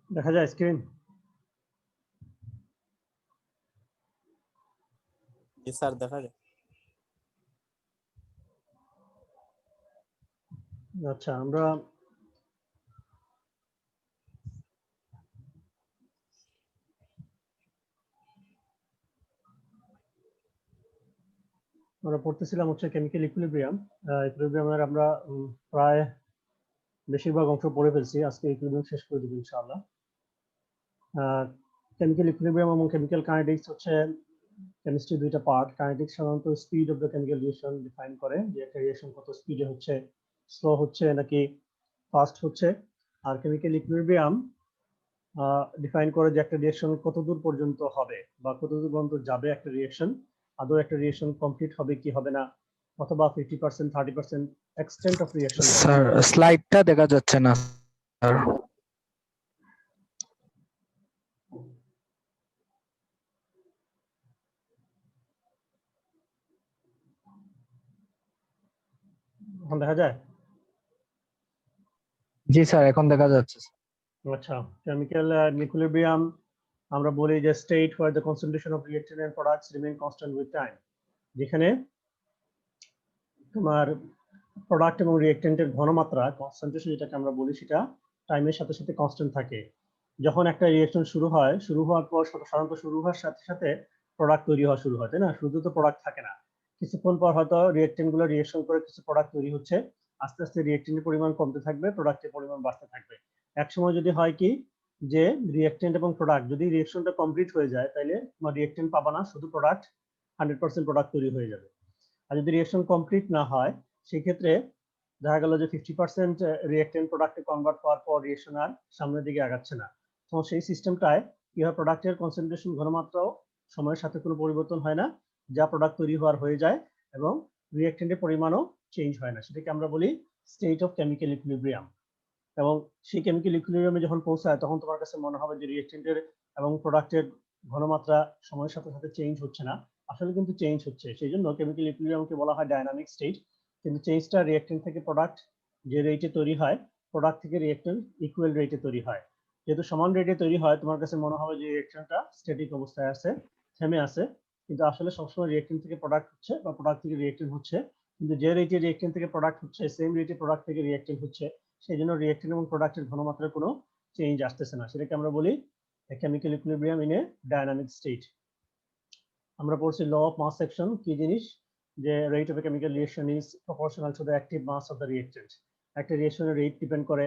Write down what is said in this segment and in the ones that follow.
দেখা যায় স্ক্রিন? জি স্যার, দেখা যায়। আচ্ছা, আমরা পড়তেছিলাম হচ্ছে কেমিক্যাল ইকুইলিব্রিয়াম। ইকুইলিব্রিয়ামের আমরা প্রায় বেশিরভাগ অংশ পড়ে ফেলছি। আজকে ইকুইলিব্রিয়াম শেষ করে দেবো ইনশাআল্লাহ। কেমিক্যাল ইকুইলিব্রিয়াম এবং কেমিক্যাল কাইনেটিক্স হচ্ছে কেমিস্ট্রি দুইটা পার্ট। কাইনেটিক্স সাধারণত speed of the chemical reaction define করে, যে একটা রিয়েকশন কত স্পিডে হচ্ছে, স্লো হচ্ছে নাকি ফাস্ট হচ্ছে। আর কেমিক্যাল ইকুইলিব্রিয়াম ডিফাইন করে যে একটা রিয়েকশন কতদূর পর্যন্ত হবে বা কতদূর পর্যন্ত যাবে একটা রিয়েকশন, আদৌ একটা রিয়েকশন কমপ্লিট হবে কি হবে না, অথবা 50%, 30% এক্সটেন্ট অফ রিয়েকশন। স্যার স্লাইডটা দেখা যাচ্ছে না স্যার। এখন দেখা যায়? জি স্যার, এখন দেখা যাচ্ছে। আচ্ছা, কেমিক্যাল ইকুইলিব্রিয়াম আমরা বলি যে state where the concentration of reactant and products remain constant with time, যেখানে তোমার প্রোডাক্ট এবং রিয়েক্টেন্টের ঘনমাত্রা কনসেন্ট্রেশন যেটাকে আমরা বলি সেটা টাইমের সাথে সাথে কনস্ট্যান্ট থাকে। যখন একটা রিয়েকশন শুরু হয়, শুরু হওয়ার পর সাধারণত শুরু হওয়ার সাথে সাথে প্রোডাক্ট তৈরি হওয়া শুরু হয়, তাই না? শুধু তো প্রোডাক্ট থাকে না, কিছুক্ষণ পর হয়তো রিয়েক্টেন্ট গুলো রিয়েকশন করে কিছু প্রোডাক্ট তৈরি হচ্ছে, আস্তে আস্তে রিয়েক্টেন্টের পরিমাণ কমতে থাকবে, প্রোডাক্টের পরিমাণ বাড়তে থাকবে। এক সময় যদি হয় কি যে রিয়েক্টেন্ট এবং প্রোডাক্ট যদি রিয়েকশনটা কমপ্লিট হয়ে যায়, তাহলে তোমার রিয়েক্টেন্ট পাবা না, শুধু প্রোডাক্ট 100% প্রোডাক্ট তৈরি হয়ে যাবে। আর যদি রিয়েকশন কমপ্লিট না হয়, সেক্ষেত্রে দেখা গেল যে 50% রিয়েক্টেন্ট প্রোডাক্টে কনভার্ট হওয়ার পর রিয়েকশন আর সামনের দিকে আগাচ্ছে না। তো সেই সিস্টেমটায় কি হয়, প্রোডাক্টের কনসেন্ট্রেশন ঘনমাত্রাও সময়ের সাথে কোনো পরিবর্তন হয় না, যা প্রোডাক্ট তৈরি হওয়ার হয়ে যায়, এবং রিয়েক্টেন্টের পরিমাণও চেঞ্জ হয় না। সেটাকে আমরা বলি স্টেট অফ কেমিক্যাল ইকুইলিব্রিয়াম। এবং সেই কেমিক্যাল ইকুইলিব্রিয়ামে যখন পৌঁছায়, তখন তোমার কাছে মনে হবে যে রিয়েক্টেন্টের এবং প্রোডাক্টের ঘনমাত্রা সময়ের সাথে সাথে চেঞ্জ হচ্ছে না, আসলে কিন্তু চেঞ্জ হচ্ছে। সেই জন্য কেমিক্যাল ইকুইলিব্রিয়ামকে বলা হয় ডায়নামিক স্টেট। কিন্তু চেঞ্জটা রিয়েক্টেন্ট থেকে প্রোডাক্ট যে রেটে তৈরি হয়, প্রোডাক্ট থেকে রিয়েক্টেন্ট ইকুয়াল রেটে তৈরি হয়। যেহেতু সমান রেটে তৈরি হয়, তোমার কাছে মনে হবে যে রিয়েকশনটা স্ট্যাটিক অবস্থায় আছে, থেমে আছে, কিন্তু আসলে সবসময় রিয়েক্টেন্ট থেকে প্রোডাক্ট হচ্ছে বা প্রোডাক্ট থেকে রিয়েক্টেন্ট হচ্ছে। কিন্তু যে রেটে রিয়েক্টেন্ট থেকে প্রোডাক্ট হচ্ছে, সেম রেটে প্রোডাক্ট থেকে রিয়েক্টেন্ট হচ্ছে। সেই জন্য রিয়েক্টেন্ট এবং প্রোডাক্টের ঘনমাত্রার কোনো চেঞ্জ আসতেছে না। সেটাকে আমরা বলি chemical equilibrium in a dynamic state. আমরা পড়ছি ল অফ মাস সেকশন, কি জিনিস, যে rate of a chemical reaction is proportional to the active mass of the reactant. একটা রিয়েকশনের রেট ডিপেন্ড করে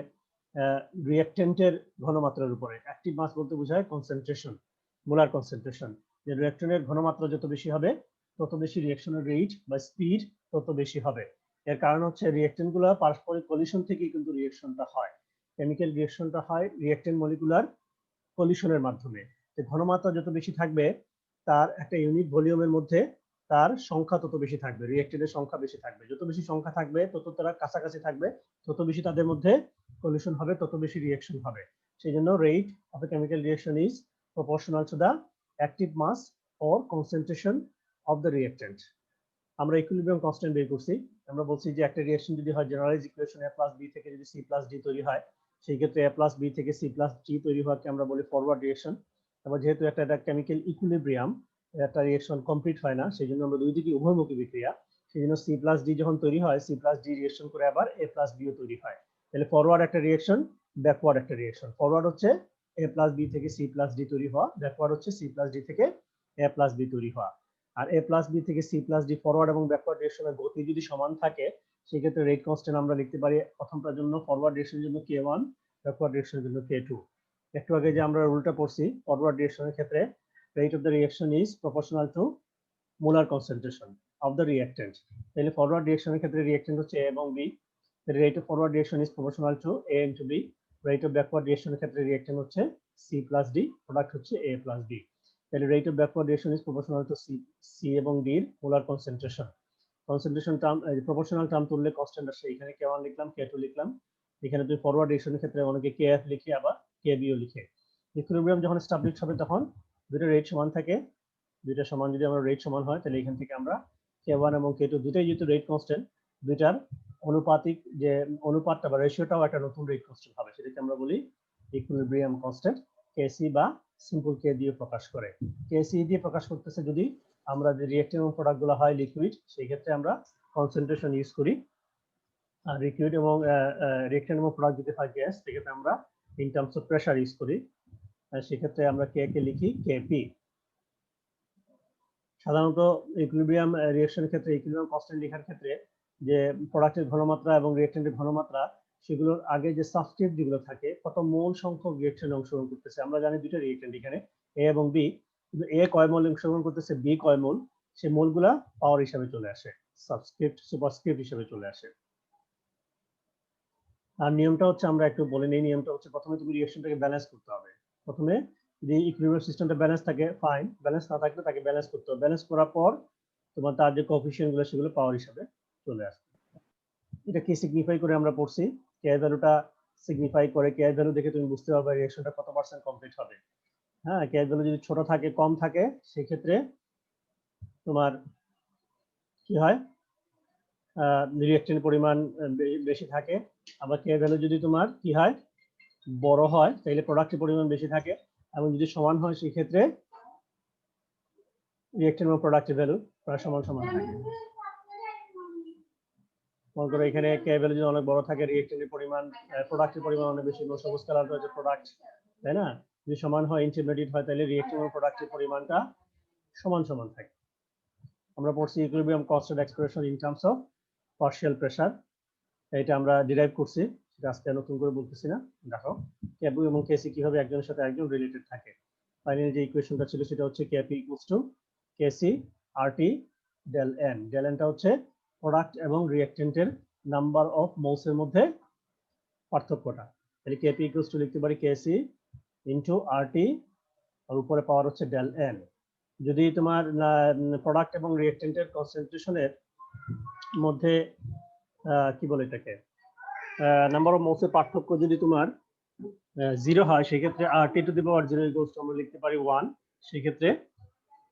রিয়েক্টেন্টের ঘনমাত্রার উপরে। অ্যাক্টিভ মাস বলতে বোঝায় কনসেন্ট্রেশন, মোলার কনসেন্ট্রেশন। যে রিয়েক্টনের ঘনমাত্রা যত বেশি হবে, তত বেশি রিয়েকশনের রেট বা স্পিড তত বেশি হবে। এর কারণ হচ্ছে রিয়েক্টেন্ট গুলো পারস্পরিক কলিশন থেকেই কিন্তু রিয়েকশনটা হয়। কেমিক্যাল রিয়েকশনটা হয় রিয়েক্টেন্ট মলিকুলার কলিশনের মাধ্যমে। যে ঘনমাত্রা যত বেশি থাকবে, তার একটা ইউনিট ভলিউমের মধ্যে তার সংখ্যা তত বেশি থাকবে, রিয়েক্টেন্টের সংখ্যা বেশি থাকবে। যত বেশি সংখ্যা থাকবে, তত তারা কাছাকাছি থাকবে, তত বেশি তাদের মধ্যে কলিশন হবে, তত বেশি রিয়েকশন হবে। সেই জন্য rate of a chemical reaction is proportional to the active mass or concentration of the reactant. আমরা ইকুইলিব্রিয়াম কনস্ট্যান্ট বের করছি। আমরা বলছি যে একটা রিয়েকশন যদি হয় generalize equation a plus B থেকে যদি সি প্লাস ডি তৈরি হয়, সেই ক্ষেত্রে a প্লাস বি থেকে সি প্লাস ডি তৈরি হওয়াকে আমরা বলি ফরওয়ার্ড রিয়েকশন। আবার যেহেতু এটা কেমিক্যাল ইকুইলিব্রিয়াম, একটা রিয়েকশন কমপ্লিট হয় না, সেই জন্য আমরা দুই দিকে উভয়মুখী বিক্রিয়া, সেই জন্য সি প্লাস ডি যখন তৈরি হয়, সি প্লাস ডি রিয়েকশন করে আবার এ প্লাস বিও তৈরি হয়। তাহলে ফরওয়ার্ড একটা রিয়েকশন, ব্যাকওয়ার্ড একটা রিয়েকশন। ফরওয়ার্ড হচ্ছে এ প্লাস বি থেকে সি প্লাস ডি তৈরি হওয়া, ব্যাকওয়ার্ড হচ্ছে সি প্লাস ডি থেকে এ প্লাস বি তৈরি হওয়া। আর এ প্লাস বি থেকে সি প্লাস ডি ফরওয়ার্ড এবং ব্যাকওয়ার্ড ডিরেকশনের গতি যদি সমান থাকে, সেক্ষেত্রে রেট কনস্ট্যান্ট আমরা লিখতে পারি প্রথমটার জন্য ফরওয়ার্ড ডিরেকশনের জন্য k1, ব্যাকওয়ার্ড ডিরেকশনের জন্য k2। একটু আগে যে আমরা রুলটা পড়ছি, ফরওয়ার্ড ডিরেকশনের ক্ষেত্রে rate of the reaction is proportional to molar concentration of the reactant. তাহলে ফরওয়ার্ড ডিরেকশনের ক্ষেত্রে রিঅ্যাক্টেন্ট হচ্ছে a এবং b, rate of forward direction is proportional to a into b। Rate of backward ডিরেকশনের ক্ষেত্রে রিঅ্যাক্টেন্ট হচ্ছে c প্লাস d, প্রোডাক্ট হচ্ছে a plus b। তাহলে rate of backward reaction is proportional to C এবং D এর molar concentration. Concentration term, proportional term তুললে constant আসে, এখানে k1 লিখলাম, k2 লিখলাম। এখানে তুই ফরওয়ার্ড ডিরেকশনের ক্ষেত্রে অনেকে kf লিখে, আবার kb ও লিখে। ইকুইলিব্রিয়াম যখন এস্টাবলিশ হবে, তখন দুটো রেট সমান থাকে, দুইটা সমান যদি আমরা রেট সমান হয়, তাহলে এখান থেকে আমরা k1 এবং k2 দুটাই যেহেতু রেট কনস্ট্যান্ট, দুইটার অনুপাতিক যে অনুপাতটা বা রেশিওটাও একটা নতুন রেট কনস্ট্যান্ট হবে, সেটাকে আমরা বলি ইকুইলিব্রিয়াম কনস্ট্যান্ট কেসি বা সিম্পল কে দিয়ে প্রকাশ করে। কেসি দিয়ে প্রকাশ করতেছে যদি আমরা যে রিঅ্যাক্টেন্ট এবং প্রোডাক্ট গুলো হয় লিকুইড, সেই ক্ষেত্রে আমরা কনসেন্ট্রেশন ইউজ করি। আর লিকুইড এবং রিঅ্যাক্টেন্ট এবং প্রোডাক্ট যদি হয় গ্যাস, সেক্ষেত্রে আমরা in terms of pressure use করি। সেক্ষেত্রে আমরা কে কে লিখি কেপি। সাধারণত ইকুইলিব্রিয়াম রিঅ্যাকশনের ক্ষেত্রে ইকুইলিব্রিয়াম কনস্ট্যান্ট লেখার ক্ষেত্রে যে প্রোডাক্টের ঘনমাত্রা এবং রিঅ্যাক্টেন্টের ঘনমাত্রা, সেগুলোর আগে যে সাবস্ক্রিপ্ট যেগুলো থাকে, কত মোল সংখ্যক রিঅ্যাকশন অংশগ্রহণ করতেছে। আমরা জানি দুটো রিঅ্যাক্টেন্ট এখানে, এ এবং বি, কিন্তু এ কয় মোল অংশগ্রহণ করতেছে, বি কয় মোল, সেই মোলগুলা পাওয়ার হিসাবে চলে আসে, সাবস্ক্রিপ্ট সুপারস্ক্রিপ্ট হিসাবে চলে আসে। আর নিয়মটা হচ্ছে, আমরা একটু বলে নিই, নিয়মটা হচ্ছে প্রথমে তুমি রিঅ্যাকশনটাকে ব্যালেন্স করতে হবে। প্রথমে যদি ইকুইলিব্রিয়াম সিস্টেমটা ব্যালেন্স থাকে ফাইন, ব্যালেন্স না থাকলে তাকে ব্যালেন্স করতে হবে। ব্যালেন্স করার পর তোমার তার যে কোএফিসিয়েন্ট গুলো সেগুলো পাওয়ার হিসাবে চলে আসবে। এটা কি সিগনিফাই করে আমরা পড়ছি, কে ভ্যালুটা সিগনিফাই করে, কে ভ্যালু দেখে তুমি বুঝতে পারবে রিঅ্যাকশনটা কত পার্সেন্ট কমপ্লিট হবে। হ্যাঁ, কে ভ্যালু যদি ছোট থাকে, কম থাকে, সেক্ষেত্রে তোমার কি হয়, রিঅ্যাকটেন্ট পরিমাণ বেশি থাকে। আবার কে ভ্যালু যদি তোমার কি হয়, বড় হয়, তাহলে প্রোডাক্টের পরিমাণ বেশি থাকে। এবং যদি সমান হয়, সেই ক্ষেত্রে রিঅ্যাকটেন্ট এবং প্রোডাক্টের ভ্যালু প্রায় সমান সমান থাকে। মনে করো এখানে কে ভ্যালু যদি অনেক বড় থাকে, রিঅ্যাকটেন্টের পরিমাণ, প্রোডাক্টের পরিমাণ অনেক বেশি, সবুজ কালারটা হচ্ছে প্রোডাক্ট, তাই না? যদি সমান হয়, ইন্টারমিডিয়েট হয়, তাহলে রিঅ্যাকটেন্ট এবং প্রোডাক্টের পরিমাণটা সমান সমান থাকে। আমরা পড়ছি equilibrium constant expression in terms of partial pressure, এটা আমরা ডিরাইভ করছি, সেটা আজকে নতুন করে বলতেছি না। দেখো কেপি এবং কেসি কিভাবে একজনের সাথে একজন রিলেটেড থাকে। ফাইনালি যে ইকুয়েশনটা ছিল সেটা হচ্ছে Kp equals to Kc RT del n. Del এনটা হচ্ছে প্রোডাক্ট এবং রিঅ্যাকটেন্টের নাম্বার অফ মোলস এর মধ্যে পার্থক্যটা। তাহলে কেপি ইকুয়ালস টু লিখতে পারি কেসি ইনটু আরটি, আর উপরে পাওয়ার হচ্ছে ডেল এন। যদি তোমার প্রোডাক্ট এবং রিঅ্যাকটেন্টের কনসেন্ট্রেশনের মধ্যে কি বলে এটাকে, নাম্বার অফ মোলস এর পার্থক্য যদি তোমার 0 হয়, সেক্ষেত্রে RT to the power 0 equals to আমরা লিখতে পারি 1। সেক্ষেত্রে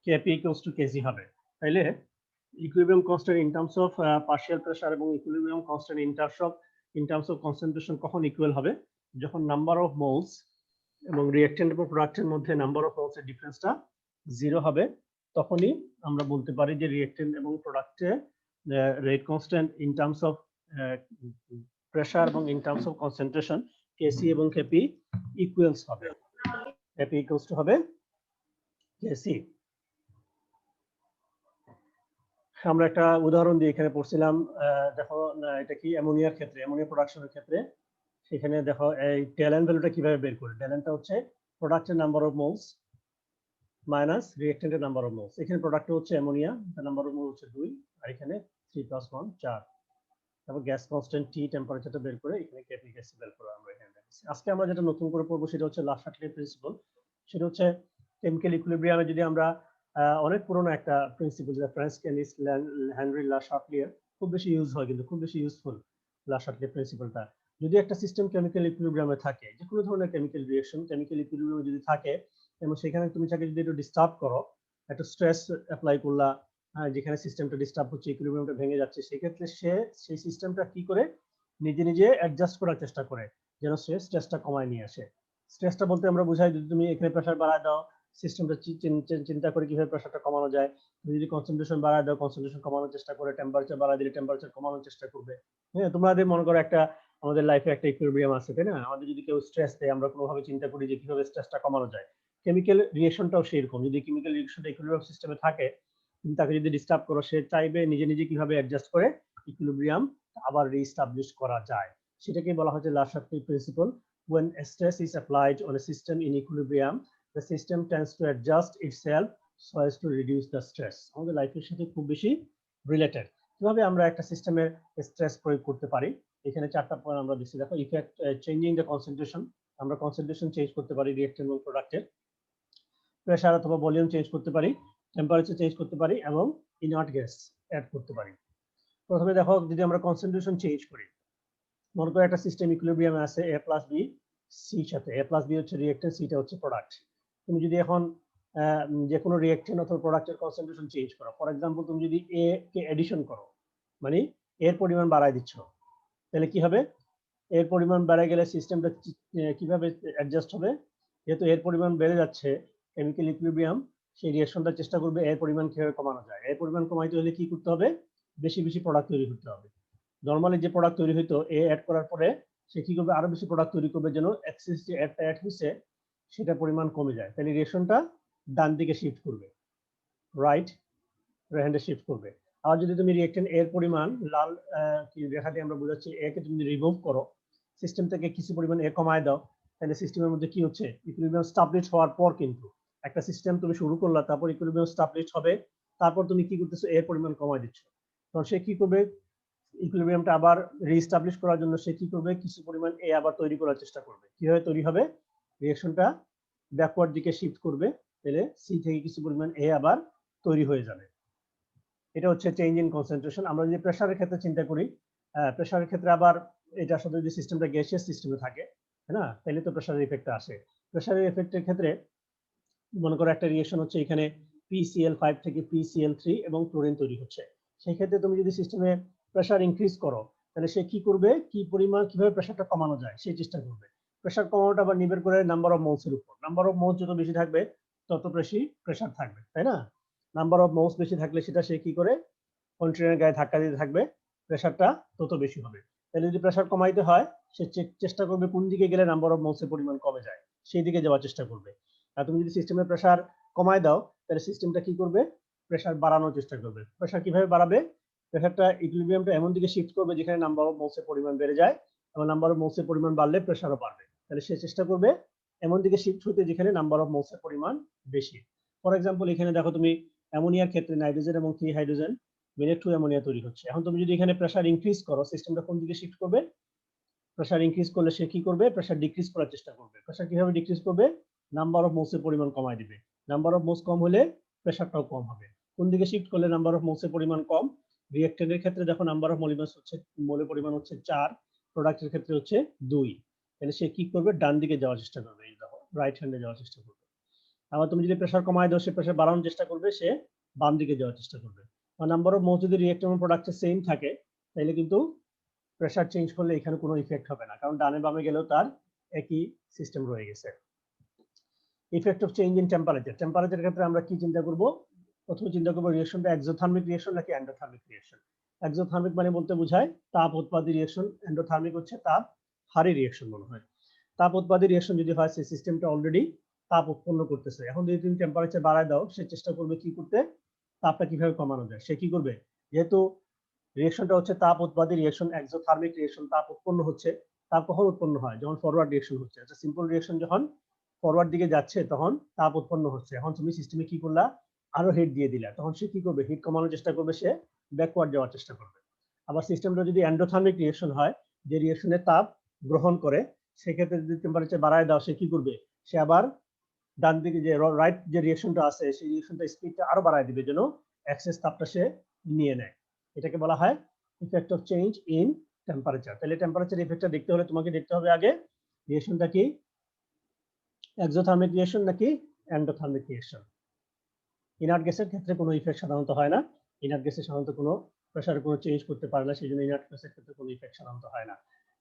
কেপি ইকুয়ালস টু কেসি হবে। তাইলে equilibrium constant in terms of partial pressure এবং equilibrium constant in terms of concentration কখন ইকুয়াল হবে, যখন নাম্বার অফ মোলস এবং রিঅ্যাকটেন্ট এবং প্রোডাক্টের মধ্যে নাম্বার অফ মোলস এর ডিফারেন্সটা 0 হবে। তখনই আমরা বলতে পারি যে রিঅ্যাকটেন্ট এবং প্রোডাক্টে rate constant in terms of pressure এবং ইন টার্মস অফ কনসেন্ট্রেশন কেসি এবং কেপি ইকুয়ালস হবে। কেপি ইকুয়ালস টু হবে কেসি। আমরা একটা উদাহরণ দিয়ে এখানে পড়ছিলাম, দেখো এটা কি অ্যামোনিয়ার ক্ষেত্রে, অ্যামোনিয়া প্রোডাকশনের ক্ষেত্রে, সেখানে দেখো এই ডেল এন ভ্যালুটা কিভাবে বের করে। ডেল এনটা হচ্ছে প্রোডাক্টের নাম্বার অফ মোলস মাইনাস রিঅ্যাকটেন্টের নাম্বার অফ মোলস। এখানে প্রোডাক্ট হচ্ছে অ্যামোনিয়া, তার নাম্বার অফ মোল হচ্ছে 2, আর এখানে 3 + 1 4। তারপর গ্যাস কনস্ট্যান্ট টি, টেম্পারেচারটা বের করে এখানে কেপি কেসি বের করে আমরা এখানে দেখছি। আজকে আমরা যেটা নতুন করে পড়বো সেটা হচ্ছে লা শাট্লিয়ের প্রিন্সিপল। সেটা হচ্ছে কেমিক্যাল ইকুইলিব্রিয়ামে যদি আমরা অনেক পুরনো একটা প্রিন্সিপল, যেটা ফ্রেঞ্চ কেমিস্ট হেনরি লা শাট্লিয়ার, খুব বেশি ইউজ হয়, কিন্তু খুব বেশি ইউজফুল লা শাট্লিয়ার প্রিন্সিপলটা। যদি একটা সিস্টেম কেমিক্যাল ইকুইলিব্রিয়ামে থাকে, যে কোনো ধরনের কেমিক্যাল রিঅ্যাকশন কেমিক্যাল ইকুইলিব্রিয়ামে যদি থাকে, এবং সেখানে তুমি তাকে যদি একটু ডিস্টার্ব করো, একটা স্ট্রেস অ্যাপ্লাই করলা, যেখানে সিস্টেমটা ডিস্টার্ব হচ্ছে, ইকুইলিব্রিয়ামটা ভেঙে যাচ্ছে, সেক্ষেত্রে সেই সিস্টেমটা কি করে নিজে নিজে অ্যাডজাস্ট করার চেষ্টা করে, যেন সে স্ট্রেসটা কমায় নিয়ে আসে। স্ট্রেসটা বলতে আমরা বুঝাই, যদি তুমি এখানে প্রেসার বাড়ায় দাও, সিস্টেমটা চিন্তা করে কিভাবে প্রেসারটা কমানো যায়। তুমি যদি কনসেন্ট্রেশন বাড়ায় দাও, কনসেন্ট্রেশন কমানোর চেষ্টা করে, টেম্পারেচার বাড়ায় দিলে টেম্পারেচার কমানোর চেষ্টা করবে। হ্যাঁ, তোমাদের মনে করো একটা আমাদের লাইফে একটা ইকুইলিব্রিয়াম আছে, তাই না? আমাদের যদি কেউ স্ট্রেস দেয়, আমরা কোনোভাবে চিন্তা করি যে কিভাবে স্ট্রেসটা কমানো যায়। কেমিক্যাল রিঅ্যাকশনটাও সেরকম, যদি কেমিক্যাল রিঅ্যাকশনটা ইকুইলিব্রিয়াম সিস্টেমে থাকে, তুমি তাকে যদি ডিস্টার্ব করো, সে চাইবে নিজে নিজে কিভাবে অ্যাডজাস্ট করে ইকুইলিব্রিয়াম আবার রিস্টাবলিশ করা যায়। সেটাকে বলা হচ্ছে লা শাট্লিয়ার principle. When stress is applied on a system in equilibrium, the system tends to adjust itself so as to reduce the stress. আমাদের লাইফের সাথে খুব বেশি রিলেটেড। কিভাবে আমরা একটা সিস্টেমের স্ট্রেস প্রয়োগ করতে পারি, এখানে 4টা পয়েন্ট আমরা দিচ্ছি। দেখো, ইফেক্ট চেঞ্জিং দ্য কনসেন্ট্রেশন, আমরা কনসেন্ট্রেশন চেঞ্জ করতে পারি রিঅ্যাকটেন্ট এবং প্রোডাক্টের। প্রেসার অথবা ভলিউম চেঞ্জ করতে পারি, টেম্পারেচার চেঞ্জ করতে পারি, এবং ইনার্ট গ্যাস অ্যাড করতে পারি। প্রথমে দেখো, যদি আমরা কনসেন্ট্রেশন চেঞ্জ করি, মনে করো একটা সিস্টেম ইকুইলিব্রিয়ামে আছে এ প্লাস বি সি সাথে। এ প্লাস বি হচ্ছে রিঅ্যাকটেন্ট, সিটা হচ্ছে প্রোডাক্ট। তুমি যদি এখন যে কোনো রিঅ্যাকটেন্ট অথবা প্রোডাক্টের কনসেন্ট্রেশন চেঞ্জ করো, ফর এক্সাম্পল তুমি যদি এ কে এডিশন করো, মানে এর পরিমাণ বাড়ায় দিচ্ছ, তাহলে কি হবে? এর পরিমাণ বেড়ে গেলে সিস্টেমটা কিভাবে অ্যাডজাস্ট হবে? যেহেতু এর পরিমাণ বেড়ে যাচ্ছে কেমিক্যাল ইকুইলিব্রিয়াম, সেই রিঅ্যাকশনটা চেষ্টা করবে এর পরিমাণ কিভাবে কমানো যায়। এর পরিমাণ কমাইতে হলে কি করতে হবে? বেশি বেশি প্রোডাক্ট তৈরি করতে হবে। নরমালি যে প্রোডাক্ট তৈরি হইতো এ অ্যাড করার পরে সে কি করবে? আরো বেশি প্রোডাক্ট তৈরি করবে যেন এক্সেস যে অ্যাডটা অ্যাড হইছে সেটা পরিমাণ কমে যায়। তাহলে রিঅ্যাকশনটা ডান দিকে শিফট করবে, রাইট হ্যান্ডে শিফট করবে। আর যদি তুমি রিঅ্যাকটেন্ট এর পরিমাণ লাল কি রেখা দিয়ে আমরা বোঝাচ্ছি এ কে তুমি রিমুভ করো, সিস্টেম থেকে কিছু পরিমাণ এ কমায় দাও, তাহলে সিস্টেমের মধ্যে কি হচ্ছে? ইকুইলিব্রিয়াম স্টাবলিশ হওয়ার পর কিন্তু একটা সিস্টেম তুমি শুরু করলা, তারপর ইকুইলিব্রিয়াম স্টাবলিশ হবে, তারপর তুমি কি করতেছো? এর পরিমাণ কমায় দিচ্ছ। তখন সে কি করবে? ইকুইলিব্রিয়ামটা আবার রিস্টাবলিশ করার জন্য সে কি করবে? কিছু পরিমাণ এ আবার তৈরি করার চেষ্টা করবে। কিভাবে তৈরি হবে? রিঅ্যাকশনটা ব্যাকওয়ার্ড দিকে শিফট করবে, তাহলে সি থেকে কিছু পরিমাণ এ আবার তৈরি হয়ে যাবে। এটা হচ্ছে চেঞ্জ ইন কনসেন্ট্রেশন। আমরা যদি প্রেসারের ক্ষেত্রে চিন্তা করি, প্রেসারের ক্ষেত্রে আবার এটার সাথে যদি সিস্টেমটা গ্যাসিয়াস সিস্টেমে থাকে, তাই না? তাহলে তো প্রেসারের ইফেক্টটা আসে। প্রেসারের ইফেক্টের ক্ষেত্রে মনে করো একটা রিঅ্যাকশন হচ্ছে এখানে PCl5 থেকে PCl3 এবং ক্লোরিন তৈরি হচ্ছে। সেই ক্ষেত্রে তুমি যদি সিস্টেমে প্রেসার ইনক্রিজ করো, তাহলে সে কি করবে? কি পরিমাণ কিভাবে প্রেসারটা কমানো যায় সেই চেষ্টা করবে। প্রেসার কমানোটা আবার নির্ভর করে নাম্বার অফ মোলস এর উপর। নাম্বার অফ মোলস যত বেশি থাকবে তত বেশি প্রেসার থাকবে, তাই না? নাম্বার অফ মোলস বেশি থাকলে সেটা সে কি করে? কন্টেনারের গায়ে ধাক্কা দিতে থাকবে, প্রেসারটা তত বেশি হবে। তাহলে যদি প্রেসার কমাইতে হয় সে চেষ্টা করবে কোন দিকে গেলে নাম্বার অফ মোলস এর পরিমাণ কমে যায় সেই দিকে যাওয়ার চেষ্টা করবে। আর তুমি যদি সিস্টেমের প্রেসার কমায় দাও তাহলে সিস্টেমটা কি করবে? প্রেসার বাড়ানোর চেষ্টা করবে। প্রেসার কিভাবে বাড়াবে? প্রেসারটা ইকুইলিব্রিয়ামটা এমন দিকে শিফট করবে যেখানে নাম্বার অফ মোলস এর পরিমাণ বেড়ে যায়, এবং নাম্বার অফ মোলস এর পরিমাণ বাড়লে প্রেসারও বাড়বে। তাহলে সে চেষ্টা করবে এমন দিকে শিফট হতে যেখানে নাম্বার অফ মোলস এর পরিমাণ বেশি। ফর এক্সাম্পল এখানে দেখো তুমি অ্যামোনিয়ার ক্ষেত্রে নাইট্রোজেন এবং 3 হাইড্রোজেন মিলে 2 অ্যামোনিয়া তৈরি হচ্ছে। এখন তুমি যদি এখানে প্রেসার ইনক্রিজ করো, সিস্টেমটা কোন দিকে শিফট করবে? প্রেসার ইনক্রিজ করলে সে কি করবে? প্রেসার ডিক্রিজ করার চেষ্টা করবে। প্রেসার কিভাবে ডিক্রিজ করবে? নাম্বার অফ মোলস এর পরিমাণ কমায় দিবে। নাম্বার অফ মোলস কম হলে প্রেসারটাও কম হবে। কোন দিকে শিফট করলে নাম্বার অফ মোলস এর পরিমাণ কম? রিঅ্যাকট্যান্টের ক্ষেত্রে দেখো নাম্বার অফ মলিকুলস হচ্ছে মোলের পরিমাণ হচ্ছে 4, প্রোডাক্টের ক্ষেত্রে হচ্ছে 2। তাহলে সে কি করবে? ডান দিকে যাওয়ার চেষ্টা করবে, এই দেখো রাইট হ্যান্ডে যাওয়ার চেষ্টা করবে। আবার তুমি যদি প্রেসার কমায় দাও সে প্রেসার বাড়ানোর চেষ্টা করবে, সে বাম দিকে যাওয়ার চেষ্টা করবে। আর নাম্বার অফ মোলস যদি রিঅ্যাক্ট্যান্ট এবং প্রোডাক্টের সেম থাকে তাহলে কিন্তু প্রেসার চেঞ্জ করলে এখানে কোনো ইফেক্ট হবে না, কারণ ডানে বামে গেলেও তার একই সিস্টেম রয়ে গেছে। Effect of change in temperature. টেম্পারেচারের ক্ষেত্রে আমরা কি চিন্তা করব? প্রথমে চিন্তা করব রিঅ্যাকশনটা এক্সোথার্মিক রিঅ্যাকশন নাকি এন্ডোথার্মিক রিঅ্যাকশন। এক্সোথার্মিক মানে বলতে বোঝায় তাপ উৎপাদী রিঅ্যাকশন, এন্ডোথার্মিক হচ্ছে তাপ হারি রিঅ্যাকশন মনে হয়। তাপ উৎপাদী রিঅ্যাকশন যদি হয় সেই সিস্টেমটা অলরেডি তাপ উৎপন্ন করতেছে। এখন যদি তুমি টেম্পারেচার বাড়ায় দাও সে চেষ্টা করবে কি করতে? তাপটা কিভাবে কমানো যায় সে কি করবে? যেহেতু রিঅ্যাকশনটা হচ্ছে তাপ উৎপাদী রিঅ্যাকশন, এক্সোথার্মিক রিঅ্যাকশন, তাপ উৎপন্ন হচ্ছে। তাপ কখন উৎপন্ন হয়? যখন ফরওয়ার্ড রিঅ্যাকশন হচ্ছে। একটা সিম্পল রিঅ্যাকশন যখন ফরওয়ার্ড দিকে যাচ্ছে তখন তাপ উৎপন্ন হচ্ছে। এখন তুমি সিস্টেমে কি করলা? আরো হিট দিয়ে দিলা। তখন সে কি করবে? হিট কমানোর চেষ্টা করবে, সে ব্যাকওয়ার্ড যাওয়ার চেষ্টা করবে। আবার সিস্টেমটা যদি এন্ডোথার্মিক রিঅ্যাকশন হয়, যে রিঅ্যাকশনে তাপ গ্রহণ করে, সেক্ষেত্রে যদি টেম্পারেচার বাড়ায় দাও সে কি করবে? সে আবার ডান দিকে যে রাইট যে রিঅ্যাকশনটা আছে সেই রিঅ্যাকশনটা স্পিডটা আরো বাড়ায় দিবে যেন এক্সেস তাপটা সে নিয়ে নেয়। এটাকে বলা হয় effect of change in temperature. তাহলে টেম্পারেচার ইফেক্টটা দেখতে হলে তোমাকে দেখতে হবে আগে রিঅ্যাকশনটা কি এক্সোথার্মিক রিঅ্যাকশন নাকি এন্ডোথার্মিক রিঅ্যাকশন। ইনার্ট গ্যাসের ক্ষেত্রে কোনো ইফেক্ট সাধারণত হয় না। ইনার্ট গ্যাসে সাধারণত কোনো প্রেসারে কোনো চেঞ্জ করতে পারে না, সেই জন্য ইনার্ট গ্যাসের ক্ষেত্রে কোনো ইফেক্ট সাধারণত হয় না।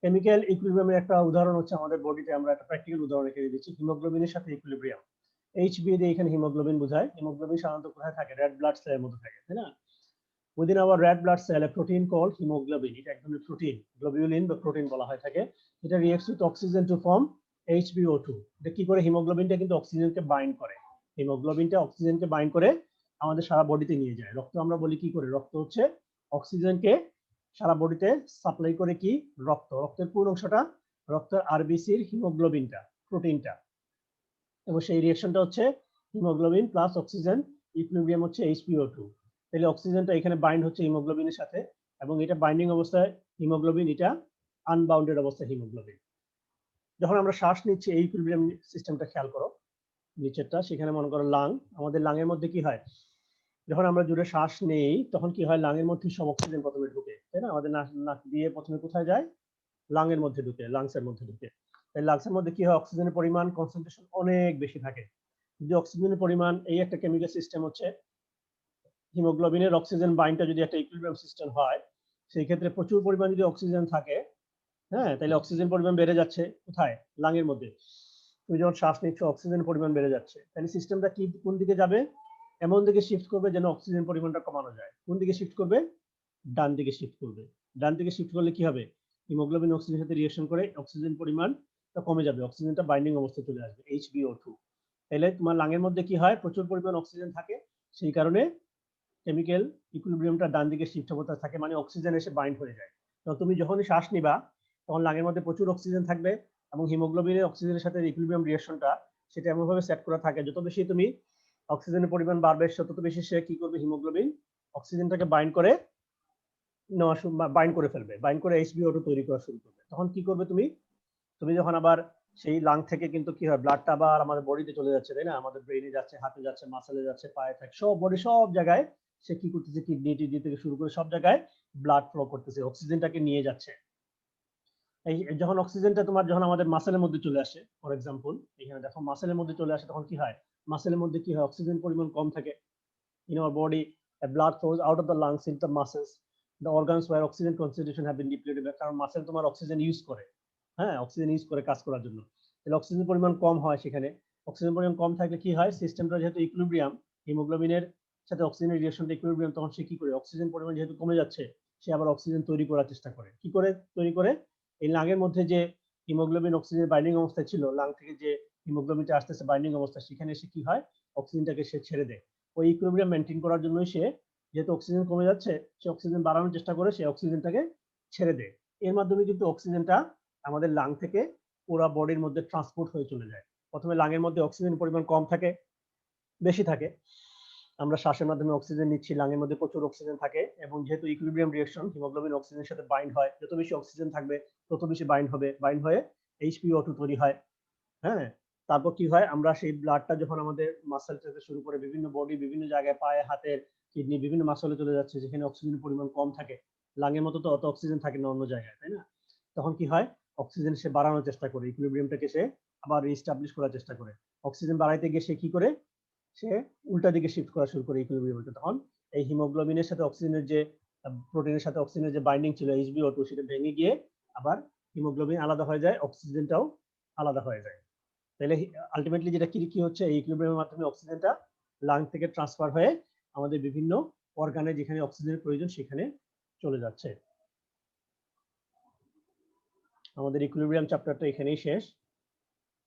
কেমিক্যাল ইকুইলিব্রিয়ামের একটা উদাহরণ হচ্ছে আমাদের বডিতে, আমরা একটা প্র্যাকটিক্যাল উদাহরণ রেখে দিচ্ছি হিমোগ্লোবিনের সাথে ইকুইলিব্রিয়াম। HB দিয়ে এখানে হিমোগ্লোবিন বোঝায়। হিমোগ্লোবিন সাধারণত কোথায় থাকে? রেড ব্লাড সেলের মধ্যে থাকে, তাই না? Within our red blood cell, a protein called hemoglobin, এটা এক ধরনের প্রোটিন, গ্লোবিউলিন বা প্রোটিন বলা হয় থাকে। এটা reacts with oxygen to form HbO2। এটা কি করে? হিমোগ্লোবিনটা কিন্তু অক্সিজেনকে বাইন্ড করে। হিমোগ্লোবিনটা অক্সিজেনকে বাইন্ড করে আমাদের সারা বডিতে নিয়ে যায়। রক্ত আমরা বলি কি করে? রক্ত হচ্ছে অক্সিজেনকে সারা বডিতে সাপ্লাই করে কি? রক্ত। রক্তের কোন অংশটা? রক্তের আরবিসির হিমোগ্লোবিনটা, প্রোটিনটা। এবং সেই রিঅ্যাকশনটা হচ্ছে হিমোগ্লোবিন প্লাস অক্সিজেন, ইকুইলিব্রিয়াম হচ্ছে HbO2। তাহলে অক্সিজেনটা এখানে বাইন্ড হচ্ছে হিমোগ্লোবিনের সাথে, এবং এটা বাইন্ডিং অবস্থায় হিমোগ্লোবিন, এটা আনবাউন্ডেড অবস্থায় হিমোগ্লোবিন। যখন আমরা শ্বাস নিচ্ছি এই ইকুইলিব্রিয়াম সিস্টেমটা খেয়াল করো, নিচেরটা, সেখানে মনে করো লাং, আমাদের লাংয়ের মধ্যে কি হয়? যখন আমরা জোরে শ্বাস নেই তখন কি হয়? লাংয়ের মধ্যে সব অক্সিজেন প্রথমে ঢুকে, তাই না? আমাদের নাক দিয়ে প্রথমে কোথায় যায়? লাংয়ের মধ্যে ঢুকে, লাংসের মধ্যে ঢুকে। তাই লাংসের মধ্যে কি হয়? অক্সিজেনের পরিমাণ কনসেন্ট্রেশন অনেক বেশি থাকে। যদি অক্সিজেনের পরিমাণ, এই একটা কেমিক্যাল সিস্টেম হচ্ছে হিমোগ্লোবিনের অক্সিজেন বাইন্ডটা যদি একটা ইকুইলিব্রিয়াম সিস্টেম হয়, সেই ক্ষেত্রে প্রচুর পরিমাণ যদি অক্সিজেন থাকে হ্যাঁ, তাহলে অক্সিজেন পরিমাণ বেড়ে যাচ্ছে কোথায়? লাংয়ের মধ্যে। তুমি যখন শ্বাস নিচ্ছ অক্সিজেনের পরিমাণ বেড়ে যাচ্ছে। তাহলে সিস্টেমটা কি কোন দিকে যাবে? এমন দিকে শিফট করবে যেন অক্সিজেন পরিমাণটা কমানো যায়। কোন দিকে শিফট করবে? ডান দিকে শিফট করবে। ডান দিকে শিফট করলে কি হবে? হিমোগ্লোবিন অক্সিজেনের সাথে রিঅ্যাকশন করে অক্সিজেন পরিমাণটা কমে যাবে। অক্সিজেনটা বাইন্ডিং অবস্থায় চলে আসবে, HbO2। তাহলে তোমার লাংয়ের মধ্যে কি হয়? প্রচুর পরিমাণ অক্সিজেন থাকে। সেই কারণে কেমিক্যাল ইকুইলিব্রিয়ামটা ডান দিকে শিফট অবস্থায় থাকে, মানে অক্সিজেন এসে বাইন্ড হয়ে যায়। তো তুমি যখনই শ্বাস নিবা তখন লাংয়ের মধ্যে প্রচুর অক্সিজেন থাকবে এবং হিমোগ্লোবিনের অক্সিজেনের সাথে ইকুইলিব্রিয়াম রিঅ্যাকশনটা সেটা এমনভাবে সেট করা থাকে যত বেশি তুমি অক্সিজেনের পরিমাণ বাড়বে তত বেশি সে কি করবে? হিমোগ্লোবিন অক্সিজেনটাকে বাইন্ড করে বাইন্ড করে ফেলবে, বাইন্ড করে HbO2 তৈরি করা শুরু করবে। তখন কি করবে তুমি? তুমি যখন আবার সেই লাং থেকে কিন্তু কি হয়, ব্লাডটা আবার আমাদের বডিতে চলে যাচ্ছে, তাই না? আমাদের ব্রেইনে যাচ্ছে, হাতে যাচ্ছে, মাসেলে যাচ্ছে, পায়ে থাকে, সব বডি সব জায়গায় সে কি করতেছে? কিডনি টিডনি থেকে শুরু করে সব জায়গায় ব্লাড ফ্লো করতেছে, অক্সিজেনটাকে নিয়ে যাচ্ছে। এই যখন অক্সিজেনটা তোমার যখন আমাদের মাসেলের মধ্যে চলে আসে, ফর এক্সাম্পল এখানে দেখো মাসেলের মধ্যে চলে আসে, তখন কি হয়? মাসেলের মধ্যে কি হয়? অক্সিজেন পরিমাণ কম থাকে। In our body, blood flows out of the lungs into the muscles, the organs where oxygen concentration have been depleted, কারণ মাসেল তোমার অক্সিজেন ইউজ করে, হ্যাঁ, অক্সিজেন ইউজ করে কাজ করার জন্য। তাহলে অক্সিজেন পরিমাণ কম হয় সেখানে। অক্সিজেন পরিমাণ কম থাকলে কি হয়? সিস্টেমটা যেহেতু ইকুইলিব্রিয়াম, হিমোগ্লোবিনের সাথে অক্সিজেনের রিলেশনটা ইকুইলিব্রিয়াম, তখন সে কি করে? অক্সিজেন পরিমাণ যেহেতু কমে যাচ্ছে, সে আবার অক্সিজেন তৈরি করার চেষ্টা করে। কি করে তৈরি করে? এই লাংয়ের মধ্যে যে হিমোগ্লোবিন অক্সিজেন বাইন্ডিং অবস্থায় ছিল, লাং থেকে যে হিমোগ্লোবিনটা আসতেছে বাইন্ডিং অবস্থায়, সেখানে এসে কি হয়? অক্সিজেনটাকে সে ছেড়ে দেয়। ওই ইকুইলিব্রিয়াম মেনটেন করার জন্যই সে, যেহেতু অক্সিজেন কমে যাচ্ছে, সে অক্সিজেন বাড়ানোর চেষ্টা করে, সে অক্সিজেনটাকে ছেড়ে দেয়। এর মাধ্যমে কিন্তু অক্সিজেনটা আমাদের লাং থেকে পুরো বডির মধ্যে ট্রান্সপোর্ট হয়ে চলে যায়। প্রথমে লাংয়ের মধ্যে অক্সিজেন পরিমাণ কম থাকে, বেশি থাকে। আমরা শ্বাসের মাধ্যমে অক্সিজেন নিচ্ছি, লাংয়ের মধ্যে প্রচুর অক্সিজেন থাকে এবং যেহেতু ইকুইলিব্রিয়াম রিঅ্যাকশন, হিমোগ্লোবিন অক্সিজেনের সাথে বাইন্ড হয়, যত বেশি অক্সিজেন থাকবে তত বেশি বাইন্ড হবে, বাইন্ড হয়ে HbO2 তৈরি হয়। হ্যাঁ, তারপর কি হয়? আমরা সেই ব্লাডটা যখন আমাদের মাসেল থেকে শুরু করে বিভিন্ন বডি, বিভিন্ন জায়গায়, পায়ে, হাতের, কিডনি, বিভিন্ন মাসলে চলে যাচ্ছে যেখানে অক্সিজেনের পরিমাণ কম থাকে। লাংয়ের মতো তো অত অক্সিজেন থাকে না অন্য জায়গায়, তাই না? তখন কি হয়? অক্সিজেন সে বাড়ানোর চেষ্টা করে, ইকুইলিব্রিয়ামটাকে সে আবার রিস্টাবলিশ করার চেষ্টা করে। অক্সিজেন বাড়াইতে গিয়ে সে কি করে? সে উল্টা দিকে শিফট করা শুরু করে ইকুইলিব্রিয়ামটা। তখন এই হিমোগ্লোবিনের সাথে অক্সিজেনের যে প্রোটিনের সাথে অক্সিজেনের যে বাইন্ডিং ছিল HbO2, সেটা ভেঙে গিয়ে আবার হিমোগ্লোবিন আলাদা হয়ে যায়, অক্সিজেনটাও আলাদা হয়ে যায়। তাহলে আলটিমেটলি যেটা কি হচ্ছে? এই ইকুইলিব্রিয়ামের মাধ্যমে অক্সিজেনটা লাং থেকে ট্রান্সফার হয়ে আমাদের বিভিন্ন অর্গানে যেখানে অক্সিজেনের প্রয়োজন সেখানে চলে যাচ্ছে। আমাদের ইকুইলিব্রিয়াম চ্যাপ্টারটা এখানেই শেষ।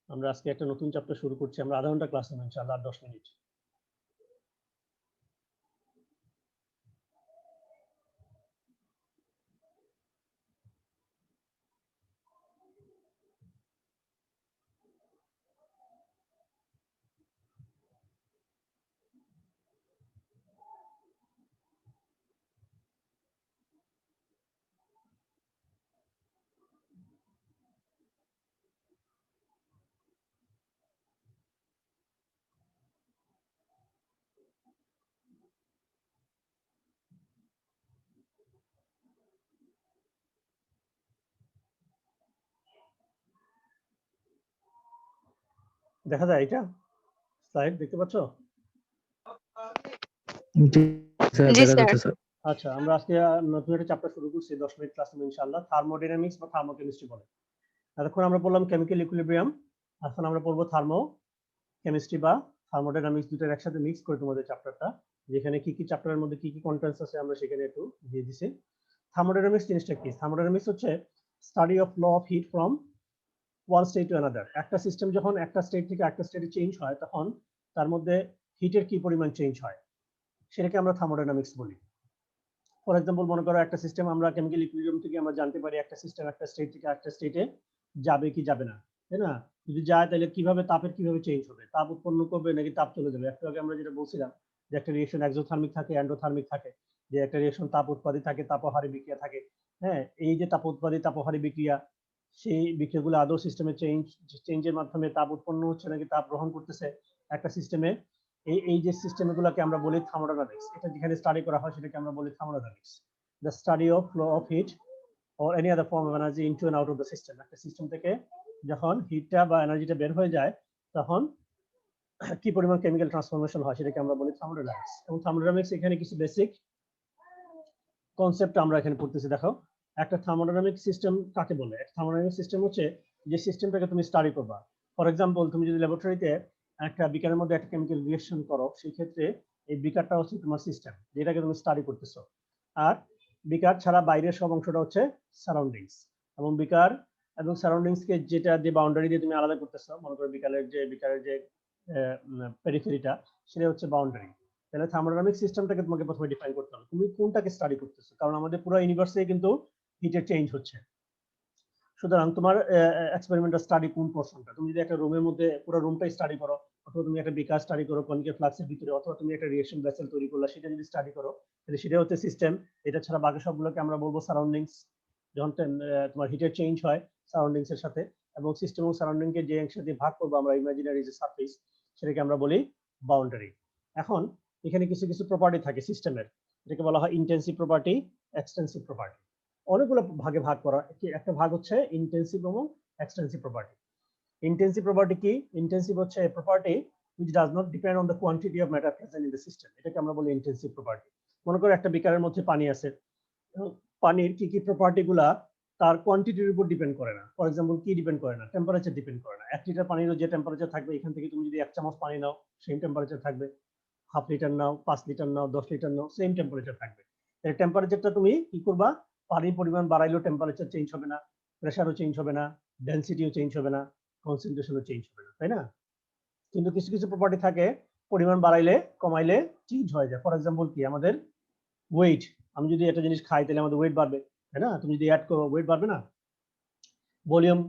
আমরা আজকে একটা নতুন চ্যাপ্টার শুরু করছি। আমরা আধা ঘন্টা ক্লাস নেব ইনশাআল্লাহ, 10 মিনিট। দেখা যায় এটা? স্লাইড দেখতে পাচ্ছ? জি স্যার, জি দেখা স্যার। যাচ্ছে স্যার। আচ্ছা, আমরা আজকে নতুন একটা চ্যাপ্টার শুরু করছি, 10 মিনিট ক্লাস নেব ইনশাআল্লাহ। থার্মোডাইনামিক্স বা থার্মোকেমিস্ট্রি বলে। এতক্ষণ আমরা পড়লাম কেমিক্যাল ইকুইলিব্রিয়াম, এখন আমরা পড়বো থার্মো কেমিস্ট্রি বা থার্মোডাইনামিক্স, দুটোর একসাথে মিক্স করে তোমাদের চ্যাপ্টারটা, যেখানে কি কি চ্যাপ্টারের মধ্যে কি কি কন্টেন্টস আছে আমরা সেখানে একটু দিয়ে দিছি। থার্মোডাইনামিক্স জিনিসটা কি? থার্মোডাইনামিক্স হচ্ছে study of law of heat from one state to another. একটা সিস্টেম যখন একটা স্টেট থেকে একটা স্টেটে চেঞ্জ হয়, তখন তার মধ্যে হিটের কি পরিমাণ চেঞ্জ হয় সেটাকে আমরা থার্মোডাইনামিক্স বলি। ফর এক্সাম্পল মনে করো একটা সিস্টেম, আমরা কেমিক্যাল ইকুইলিব্রিয়াম থেকে আমরা জানতে পারি একটা সিস্টেম একটা স্টেট থেকে একটা স্টেটে যাবে কি যাবে না, তাই না? যদি যায় তাহলে কিভাবে তাপের কিভাবে চেঞ্জ হবে, তাপ উৎপন্ন করবে নাকি তাপ চলে যাবে। একটু আগে আমরা যেটা বলছিলাম যে একটা রিঅ্যাকশন এক্সোথার্মিক থাকে, এন্ডোথার্মিক থাকে, যে একটা রিঅ্যাকশন তাপ উৎপাদী থাকে, তাপহারী বিক্রিয়া থাকে। হ্যাঁ, এই যে তাপ উৎপাদী তাপহারী বিক্রিয়া, সেই বিক্রিয়াগুলো আদৌ সিস্টেমে চেঞ্জের মাধ্যমে তাপ উৎপন্ন হচ্ছে নাকি তাপ গ্রহণ করতেছে একটা সিস্টেমে, এই যে সিস্টেমগুলোকে আমরা বলি থার্মোডাইনামিক্স। এটা যেখানে স্টাডি করা হয় সেটাকে আমরা বলি thermodynamics, the study of flow of heat or any other form of energy into and out of the system। একটা সিস্টেম থেকে যখন হিটটা বা এনার্জিটা বের হয়ে যায়, তখন কি পরিমাণ কেমিক্যাল ট্রান্সফরমেশন হয় সেটাকে আমরা বলি থার্মোডাইনামিক্স। এবং থার্মোডাইনামিক্স এখানে কিছু বেসিক কনসেপ্ট আমরা এখানে পড়তেছি। দেখো, একটা থার্মোডাইনামিক সিস্টেম কাকে বলে? একটা থার্মোডাইনামিক সিস্টেম হচ্ছে যে সিস্টেমটাকে তুমি স্টাডি করবা। ফর এক্সাম্পল, তুমি যদি ল্যাবরেটরিতে একটা বিকারের মধ্যে একটা কেমিক্যাল রিঅ্যাকশন করো, সেই ক্ষেত্রে এই বিকারটা হচ্ছে তোমার সিস্টেম, যেটাকে তুমি স্টাডি করতেছো। আর বিকার ছাড়া বাইরের সব অংশটা হচ্ছে সারাউন্ডিংস, এবং বিকার এবং সারাউন্ডিংস কে যেটা যে বাউন্ডারি দিয়ে তুমি আলাদা করতেছো, মনে করো বিকারের যে পেরিফেরিটা, সেটা হচ্ছে বাউন্ডারি। তাহলে থার্মোডাইনামিক সিস্টেমটাকে তোমাকে প্রথমে ডিফাইন করতে হবে, তুমি কোনটাকে স্টাডি করতেছো, কারণ আমাদের পুরো ইউনিভার্সে কিন্তু হিটের চেঞ্জ হচ্ছে। সুতরাং তোমার এক্সপেরিমেন্টাল স্টাডি কোন পোরশনটা, তুমি যদি একটা রুমের মধ্যে পুরো রুমটাই স্টাডি করো, অথবা তুমি একটা বিকার স্টাডি করো কনিক্যাল ফ্লাক্সের ভিতরে, অথবা তুমি একটা রিঅ্যাকশন ভেসেল তৈরি করলা, সেটা যদি স্টাডি করো, তাহলে সেটা হচ্ছে সিস্টেম। এটা ছাড়া বাকি সবগুলোকে আমরা বলবো সারাউন্ডিংস। যখন তোমার হিটের চেঞ্জ হয় সারাউন্ডিংস এর সাথে, এবং সিস্টেম ও সারাউন্ডিং কে যে অংশ দিয়ে ভাগ করবো আমরা ইমাজিনারি যে সারফেস, সেটাকে আমরা বলি বাউন্ডারি। এখন এখানে কিছু কিছু প্রপার্টি থাকে সিস্টেমের, এটাকে বলা হয় ইন্টেন্সিভ প্রপার্টি, এক্সটেন্সিভ প্রপার্টি। অনেকগুলো ভাগে ভাগ করা, একটা ভাগ হচ্ছে ইন্টেন্সিভ এবং এক্সটেন্সিভ প্রপার্টি। ইন্টেন্সিভ প্রপার্টি কি? ইন্টেন্সিভ হচ্ছে a property which does not depend on the quantity of matter present in the system, এটাকে আমরা বলি ইন্টেন্সিভ প্রপার্টি। মনে করো একটা বিকারের মধ্যে পানি আছে, পানির কি কি প্রপার্টি গুলা তার কোয়ান্টিটির উপর ডিপেন্ড করে না। ফর এক্সাম্পল, কি ডিপেন্ড করে না? টেম্পারেচার ডিপেন্ড করে না। 1 লিটার পানিরও যে টেম্পারেচার থাকবে, এখান থেকে তুমি যদি 1 চামচ পানি নাও, সেম টেম্পারেচার থাকবে। হাফ লিটার নাও, 5 লিটার নাও, 10 লিটার নাও, সেম টেম্পারেচার থাকবে। এই টেম্পারেচারটা তুমি কি করবা? পানির পরিমাণ বাড়াইলেও টেম্পারেচার চেঞ্জ হবে না, প্রেসারও চেঞ্জ হবে না, ডেনসিটিও চেঞ্জ হবে না, কনসেন্ট্রেশনও চেঞ্জ হবে না, তাই না? কিন্তু কিছু কিছু প্রপার্টি থাকে, পরিমাণ বাড়াইলে কমাইলে চেঞ্জ হয়ে যায়। ফর এক্সাম্পল কি? আমাদের ওয়েট, আমি যদি একটা জিনিস খাই তাহলে আমাদের ওয়েট বাড়বে, তাই না? তুমি যদি অ্যাড করো, ওয়েট বাড়বে না? ভলিউম,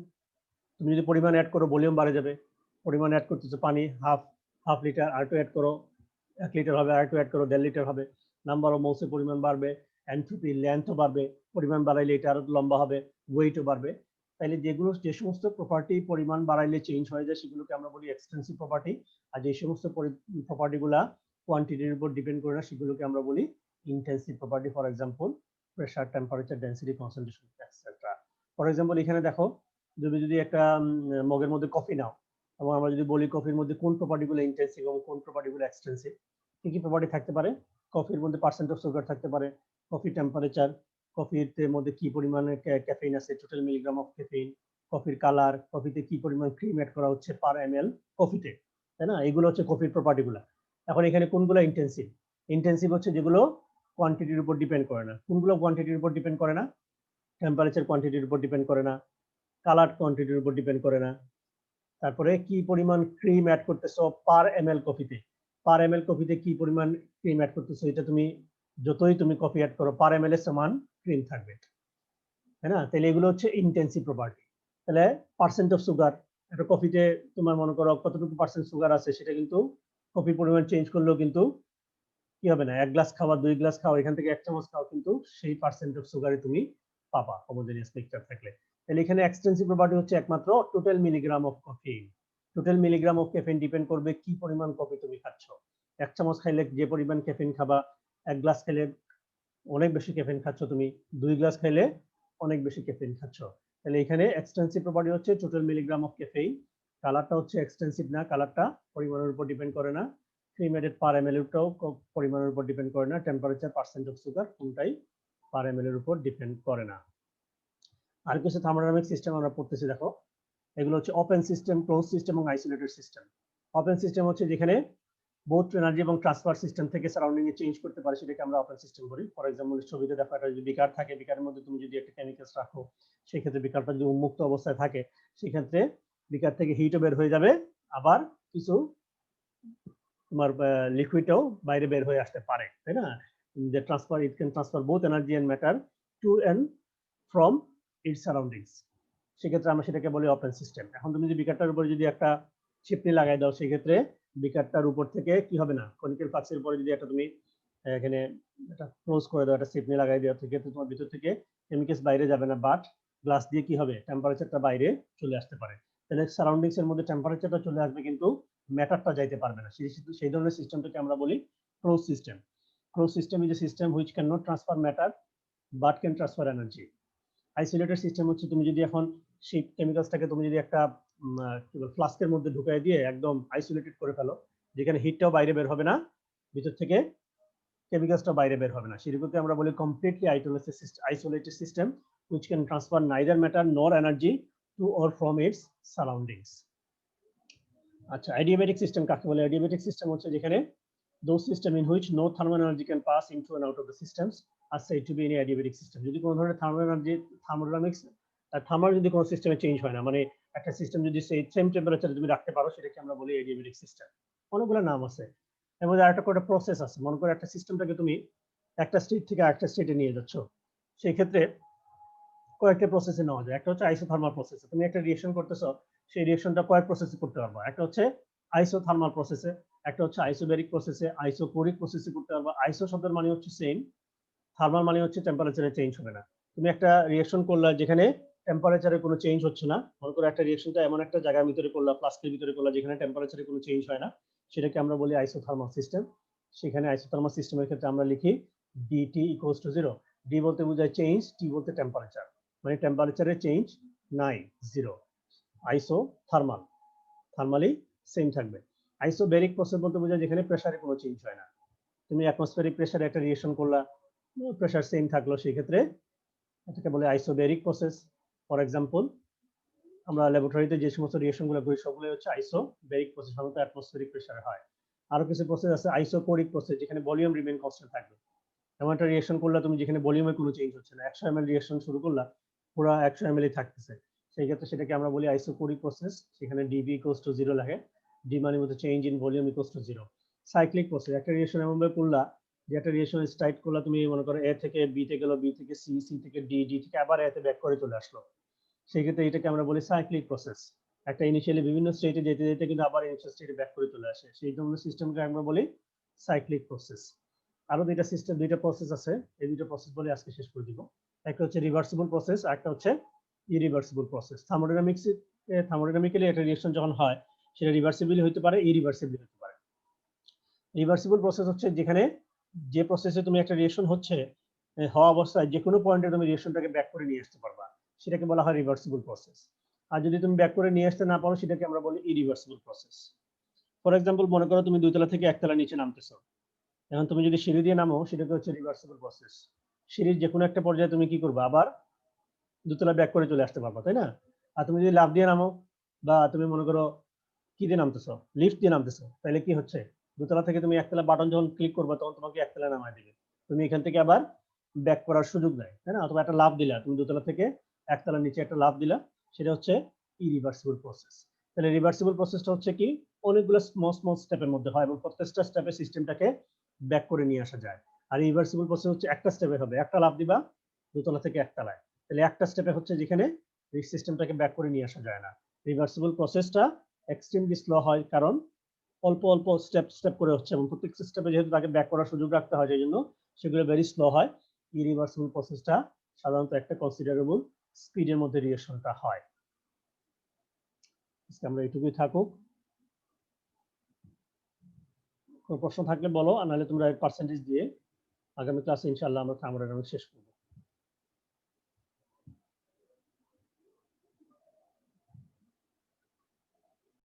তুমি যদি পরিমাণ অ্যাড করো, ভলিউম বাড়ে যাবে। পরিমাণ অ্যাড করতেছো পানি, হাফ হাফ লিটার, আর একটু অ্যাড করো 1 লিটার হবে, আর একটু অ্যাড করো 1.5 লিটার হবে। নাম্বার অফ মোলসের পরিমাণ বাড়বে, এনট্রপি লেন্থও বাড়বে, পরিমাণ বাড়াইলে এটা আরো লম্বা হবে, ওয়েটও বাড়বে। তাইলে যে সমস্ত প্রপার্টি পরিমাণ বাড়াইলে চেঞ্জ হয়ে যায়, সেগুলোকে আমরা বলি এক্সটেন্সিভ প্রপার্টি। আর যে সমস্ত প্রপার্টি গুলা কোয়ান্টিটির উপর ডিপেন্ড করে না, সেগুলোকে আমরা বলি intensive property. For example, pressure, temperature, density, concentration, etcetera. For example, এখানে দেখো, তুমি যদি একটা মগের মধ্যে কফি নাও, এবং আমরা যদি বলি কফির মধ্যে কোন প্রপার্টি গুলো ইন্টেন্সিভ এবং কোন প্রপার্টি গুলো এক্সটেন্সিভ, কি কি প্রপার্টি থাকতে পারে? কফির মধ্যে পার্সেন্ট অফ সুগার থাকতে পারে, কফি টেম্পারেচার, কফির মধ্যে কি পরিমাণে ক্যাফেইন আছে, টোটাল মিলিগ্রাম অফ ক্যাফেইন, কফির কালার, কফিতে কি পরিমাণ ক্রিম অ্যাড করা হচ্ছে পার ml কফিতে, তাই না? এগুলো হচ্ছে কফির প্রপার্টি গুলা। এখন এখানে কোনগুলো ইন্টেন্সিভ? ইন্টেন্সিভ হচ্ছে যেগুলো কোয়ান্টিটির উপর ডিপেন্ড করে না। কোনগুলো কোয়ান্টিটির উপর ডিপেন্ড করে না? টেম্পারেচার কোয়ান্টিটির উপর ডিপেন্ড করে না, কালার কোয়ান্টিটির উপর ডিপেন্ড করে না, তারপরে কি পরিমাণ ক্রিম অ্যাড করতেছো পার ml কফিতে, পার ml কফিতে কি পরিমাণ ক্রিম অ্যাড করতেছো, এটা তুমি যতই তুমি কফি অ্যাড করো, পার ml এর সমান ক্রিম থাকবে, তাই না? তাহলে এগুলো হচ্ছে ইন্টেন্সিভ প্রপার্টি। তাহলে পার্সেন্ট অফ সুগার, একটা কফিতে তোমার মনে করো কতটুকু পার্সেন্ট সুগার আছে, সেটা কিন্তু কফির পরিমাণ চেঞ্জ করলেও কিন্তু কি হবে না, 1 গ্লাস খাওয়া, 2 গ্লাস খাওয়া, এখান থেকে 1 চামচ খাওয়া, কিন্তু সেই পার্সেন্ট অফ সুগারে তুমি পাবা হোমোজেনিয়াস মিক্সচার থাকলে। তাহলে এখানে এক্সটেন্সিভ প্রপার্টি হচ্ছে একমাত্র total milligram of caffeine. Total milligram of caffeine depend করবে কি পরিমাণ কফি তুমি খাচ্ছ। 1 চামচ খাইলে যে পরিমাণ ক্যাফেইন খাবা, 1 গ্লাস খাইলে অনেক বেশি ক্যাফেইন খাচ্ছ তুমি, 2 গ্লাস খাইলে অনেক বেশি ক্যাফেইন খাচ্ছ। তাহলে এখানে এক্সটেন্সিভ প্রপার্টি হচ্ছে টোটাল মিলিগ্রাম অফ ক্যাফেইন। কালারটা হচ্ছে এক্সটেন্সিভ না, কালারটা পরিমাণের উপর ডিপেন্ড করে না। ক্রিম এডেড পার ml এরটাও পরিমাণের উপর ডিপেন্ড করে না। টেম্পারেচার, পার্সেন্ট অফ সুগার, কোনটাই পার ml এর উপর ডিপেন্ড করে না। আর কিছু থার্মোডাইনামিক সিস্টেম আমরা পড়তেছি, দেখো। এগুলো হচ্ছে ওপেন সিস্টেম, ক্লোজ সিস্টেম এবং আইসোলেটেড সিস্টেম। ওপেন সিস্টেম হচ্ছে যেখানে বোথ এনার্জি এবং ট্রান্সফার সিস্টেম থেকে সারাউন্ডিং এ চেঞ্জ করতে পারে, সেটাকে আমরা ওপেন সিস্টেম বলি। ফর এক্সাম্পল, ছবিতে দেখো একটা যদি বিকার থাকে, বিকারের মধ্যে তুমি যদি একটা কেমিক্যালস রাখো, সেই ক্ষেত্রে বিকারটা যদি উন্মুক্ত অবস্থায় থাকে, সেক্ষেত্রে বিকার থেকে হিটও বের হয়ে যাবে, আবার কিছু তোমার লিকুইডটাও বাইরে বের হয়ে আসতে পারে, তাই না? যে transfer, it can transfer both energy and matter to and from its surroundings. সেক্ষেত্রে আমরা সেটাকে বলি ওপেন সিস্টেম। এখন তুমি যদি বিকারটার উপরে যদি একটা ছিপনি লাগাই দাও, সেক্ষেত্রে বিকারটার উপর থেকে কি হবে না, কনিক্যাল ফ্লাক্সের উপরে যদি একটা তুমি এখানে একটা ক্লোজ করে দাও, একটা ছিপনি লাগাই দাও, সেক্ষেত্রে তোমার ভিতর থেকে কেমিক্যালস বাইরে যাবে না, বাট গ্লাস দিয়ে কি হবে, টেম্পারেচারটা বাইরে চলে আসতে পারে। তাহলে সারাউন্ডিংস এর মধ্যে টেম্পারেচারটা চলে আসবে, কিন্তু ম্যাটারটা যাইতে পারবে না। সেই ধরনের সিস্টেমটাকে আমরা বলি close system. Close system is a system which can not transfer matter but can transfer energy. Isolated system হচ্ছে তুমি যদি এখন সেই কেমিক্যালসটাকে তুমি যদি একটা ফ্লাস্কের মধ্যে ঢুকাই দিয়ে একদম আইসোলেটেড করে ফেলো, যেখানে হিটটাও বাইরে বের হবে না, ভিতর থেকে কেমিক্যালসটা বাইরে বের হবে না, সেটাকে আমরা বলি completely isolated system, which can transfer neither matter nor energy to or from its surroundings. আচ্ছা, adiabatic system কাকে বলে? Adiabatic system হচ্ছে যেখানে those system in which no thermal energy can pass into and out of the systems are said to be in adiabatic system. যদি কোনো ধরনের thermal energy thermodynamics thermal যদি কোনো সিস্টেমে চেঞ্জ হয় না, মানে একটা সিস্টেম যদি সেই সেম টেম্পারেচারে তুমি রাখতে পারো, সেটাকে আমরা বলি adiabatic সিস্টেম। অনেকগুলো নাম আছে, এর মধ্যে আরেকটা করে প্রসেস আছে। মনে করো একটা সিস্টেমটাকে তুমি একটা স্টেট থেকে আরেকটা স্টেটে নিয়ে যাচ্ছ, সেই ক্ষেত্রে কয়েকটা প্রসেসে নেওয়া যায়। একটা হচ্ছে আইসোথার্মাল প্রসেসে, তুমি একটা রিঅ্যাকশন করতেছো, সেই রিঅ্যাকশনটা কয়েক প্রসেসে করতে পারবা। একটা হচ্ছে আইসোথার্মাল প্রসেসে, একটা হচ্ছে আইসোবেরিক প্রসেসে, আইসোকোরিক প্রসেসে করতে পারবা। আইসো শব্দের মানে হচ্ছে সেম, থার্মাল মানে হচ্ছে টেম্পারেচারে চেঞ্জ হবে না। তুমি একটা রিঅ্যাকশন করলা যেখানে টেম্পারেচারে কোনো চেঞ্জ হচ্ছে না, মনে করো একটা রিঅ্যাকশনটা এমন একটা জায়গার ভিতরে করলা, ফ্লাস্কের ভিতরে করলা, যেখানে টেম্পারেচারে কোনো চেঞ্জ হয় না, সেটাকে আমরা বলি আইসোথার্মাল সিস্টেম। সেখানে আইসোথার্মাল সিস্টেমের ক্ষেত্রে আমরা লিখি ডিটি ইকুয়ালস টু 0। ডি বলতে বোঝায় চেঞ্জ, টি বলতে টেম্পারেচার, মানে টেম্পারেচারে চেঞ্জ নাই, 0। আইসোথার্মাল, থার্মালি সেম থাকবে। আইসোবেরিক প্রসেস বলতে বোঝায় যেখানে প্রেসারে কোনো চেঞ্জ হয় না। তুমি অ্যাটমসফেরিক প্রেসারে একটা রিঅ্যাকশন করলা, প্রেসার সেম থাকলো, সেই ক্ষেত্রে এটাকে বলে আইসোবেরিক প্রসেস। ফর এক্সাম্পল, আমরা ল্যাবরেটরিতে যে সমস্ত রিঅ্যাকশনগুলো করি সবগুলো হচ্ছে আইসোবেরিক প্রসেস, সাধারণত অ্যাটমসফেরিক প্রেসারে হয়। আরো কিছু প্রসেস আছে আইসোকোরিক প্রসেস, যেখানে ভলিউম রিমেইন কনস্ট্যান্ট থাকবে। এমন একটা রিঅ্যাকশন করলা তুমি যেখানে ভলিউমে কোনো চেঞ্জ হচ্ছে না, 100 ml রিঅ্যাকশন শুরু করলা, পুরো 100 ml থাকতেছে, সেই ক্ষেত্রে সেটাকে আমরা বলি আইসোকোরিক প্রসেস। সেখানে ডিবি ইকুয়ালস টু 0 লাগে, ডি মানে হচ্ছে change in volume equals to 0। Cyclic process, একটা রিঅ্যাকশন এমন ভাবে করলা যে একটা রিঅ্যাকশন স্টার্ট করলা, তুমি মনে করো এ থেকে বি তে গেল, বি থেকে সি, সি থেকে ডি, ডি থেকে আবার এতে ব্যাক করে চলে আসলো, সেই ক্ষেত্রে এটাকে আমরা বলি সাইক্লিক প্রসেস। একটা ইনিশিয়ালি বিভিন্ন স্টেটে যেতে যেতে কিন্তু আবার ইনিশিয়াল স্টেটে ব্যাক করে চলে আসে, সেই ধরনের সিস্টেমকে আমরা বলি সাইক্লিক প্রসেস। আরো দুইটা প্রসেস আছে, এই দুইটা প্রসেস বলে আজকে শেষ করে দিব। একটা হচ্ছে রিভার্সিবল প্রসেস, আর একটা হচ্ছে ইরিভার্সিবল প্রসেস। থার্মোডাইনামিক্যালি একটা রিঅ্যাকশন যখন হয়, সেটা রিভার্সিবলি হতে পারে, ইরিভার্সিবলি হতে পারে। রিভার্সিবল প্রসেস হচ্ছে যেখানে যে প্রসেসে তুমি একটা রিঅ্যাকশন হচ্ছে, হওয়া অবস্থায় যে কোনো পয়েন্টে তুমি রিঅ্যাকশনটাকে ব্যাক করে নিয়ে আসতে পারবা, সেটাকে বলা হয় রিভার্সিবল প্রসেস। আর যদি তুমি ব্যাক করে নিয়ে আসতে না পারো, সেটাকে আমরা বলি ইরিভার্সিবল প্রসেস। ফর এক্সাম্পল, মনে করো তুমি 2 তলা থেকে 1 তলা নিচে নামতেছো, এখন তুমি যদি সিঁড়ি দিয়ে নামো, সেটাকে হচ্ছে রিভার্সিবল প্রসেস। সিঁড়ির যে কোনো একটা পর্যায়ে তুমি কি করবা, আবার 2 তলা ব্যাক করে চলে আসতে পারবা, তাই না? আর তুমি যদি লাফ দিয়ে নামো, বা তুমি মনে করো কি দিয়ে নামতেছো, লিফট দিয়ে নামতেছো, তাহলে কি হচ্ছে, 2 তলা থেকে তুমি 1 তলা বাটন যখন ক্লিক করবা, তখন তোমাকে 1 তলা নামায় দিবে, তুমি এখান থেকে আবার ব্যাক করার সুযোগ নাই, তাই না? অথবা একটা লাফ দিলা, তুমি 2 তলা থেকে 1 তলা নিচে একটা লাফ দিলা, সেটা হচ্ছে ইরিভার্সিবল প্রসেস। তাহলে রিভার্সিবল প্রসেসটা হচ্ছে কি, অনেকগুলো স্মল স্মল স্টেপের মধ্যে হয় এবং প্রত্যেকটা স্টেপে সিস্টেমটাকে ব্যাক করে নিয়ে আসা যায়। আর রিভার্সিবল প্রসেস হচ্ছে একটা স্টেপে হবে, একটা লাফ দিবা 2 তলা থেকে 1 তলায়, তাহলে একটা স্টেপে হচ্ছে যেখানে সিস্টেমটাকে ব্যাক করে নিয়ে আসা যায় না। রিভার্সিবল প্রসেসটা এক্সট্রিমলি স্লো হয়, কারণ অল্প অল্প স্টেপ করে হচ্ছে এবং প্রত্যেক স্টেপে যেহেতু তাকে ব্যাক করার সুযোগ রাখতে হয়, সেই জন্য সেগুলো ভেরি স্লো হয়। ইরিভার্সিবল প্রসেসটা সাধারণত একটা কনসিডারেবল স্পিডের মধ্যে রিঅ্যাকশনটা হয়। আজকে আমরা এইটুকুই থাকুক, কোনো প্রশ্ন থাকলে বলো, আর নাহলে তোমরা পার্সেন্টেজ দিয়ে আগামী ক্লাসে ইনশাআল্লাহ আমরা থার্মোডাইনামিক্স শেষ করব।